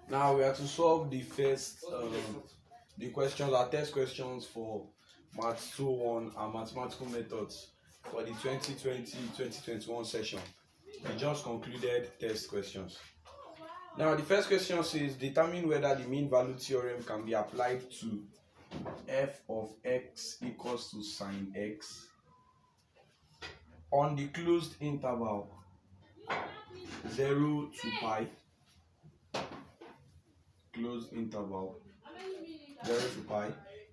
Now we are to solve the first the questions, our test questions for Maths 201 and mathematical methods for the 2020-2021 session. We just concluded test questions. Now the first question says determine whether the mean value theorem can be applied to f of x equals to sine x on the closed interval 0 to pi, closed interval 0 to pi.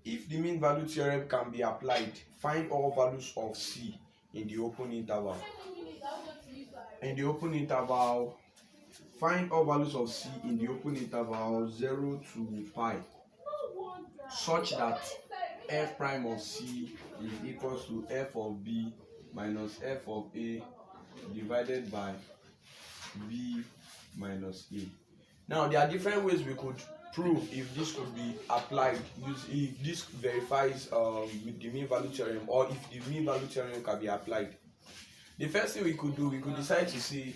If the mean value theorem can be applied, find all values of c in the open interval. In the open interval, find all values of c in the open interval 0 to pi, such that f prime of c is equals to f of b minus f of a divided by b minus a. Now there are different ways we could prove if this could be applied, if this verifies with the mean value theorem, or if the mean value theorem can be applied. The first thing we could do, we could decide to say,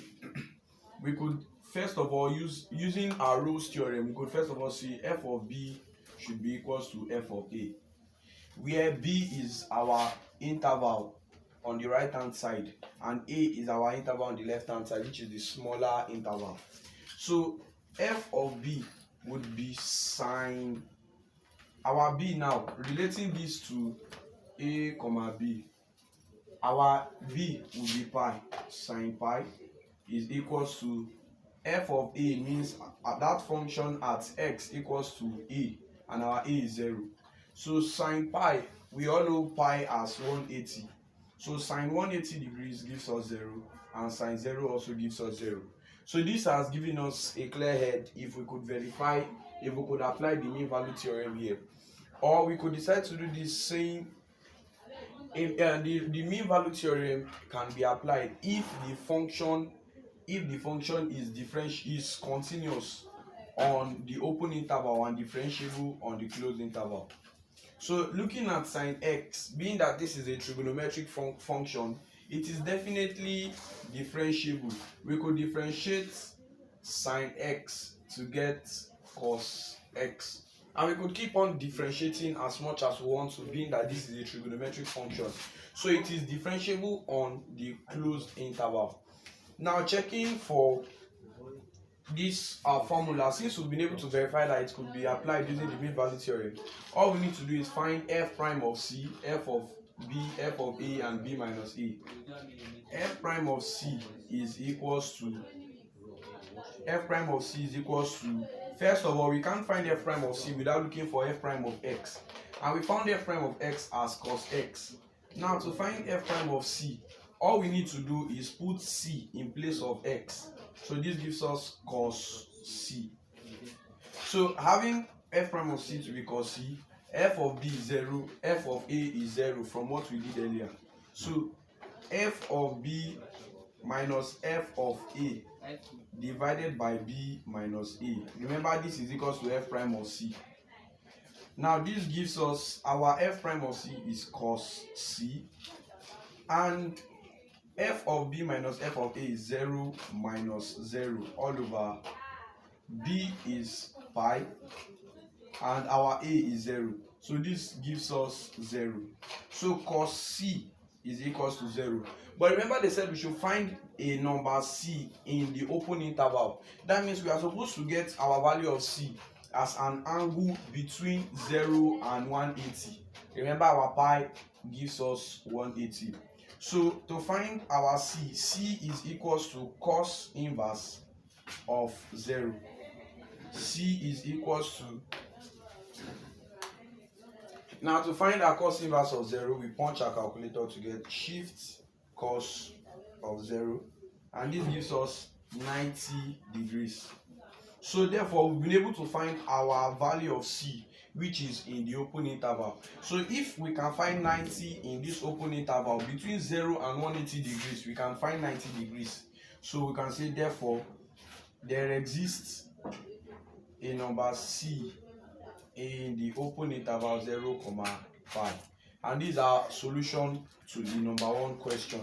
we could first of all using our Rolle's theorem, we could first of all say f of b should be equals to f of a, where b is our interval on the right hand side and a is our interval on the left hand side, which is the smaller interval. So f of b would be sine, our b now, relating this to a comma b, our b will be pi, sine pi is equals to f of a, means that function at x equals to a and our a is 0. So sine pi, we all know pi as 180. So sine 180 degrees gives us 0 and sine 0 also gives us 0. So this has given us a clear head if we could verify, if we could apply the mean value theorem here. Or we could decide to do this saying the mean value theorem can be applied if the function is continuous on the open interval and differentiable on the closed interval. So looking at sine x, being that this is a trigonometric function, it is definitely differentiable. We could differentiate sine x to get cos x, and we could keep on differentiating as much as we want to, being that this is a trigonometric function. So it is differentiable on the closed interval. Now checking for this formula, since we've been able to verify that it could be applied using the mean value theorem, all we need to do is find f prime of c, f of b, f of a, and b minus a. F prime of c is equals to, first of all, we can't find f prime of c without looking for f prime of x, and we found f prime of x as cos x. Now to find f prime of c, all we need to do is put c in place of x. So this gives us cos c. So having f prime of c to be cos c, f of b is 0, f of a is 0 from what we did earlier. So f of b minus f of a divided by b minus a. Remember, this is equals to f prime of c. Now this gives us our f prime of c is cos c, and f of b minus f of a is 0 minus 0 all over b is pi and our a is 0. So this gives us 0. So cos c is equals to 0. But remember, they said we should find a number c in the open interval. That means we are supposed to get our value of c as an angle between 0 and 180. Remember, our pi gives us 180. So to find our c is equals to cos inverse of 0. C is equals to, now to find our cos inverse of 0, we punch our calculator to get shift cos of 0, and this gives us 90 degrees. So therefore we've been able to find our value of c, which is in the open interval. So if we can find 90 in this open interval between 0 and 180 degrees, we can find 90 degrees. So we can say therefore there exists a number c in the open interval 0, 5. And these are solution to the number 1 question.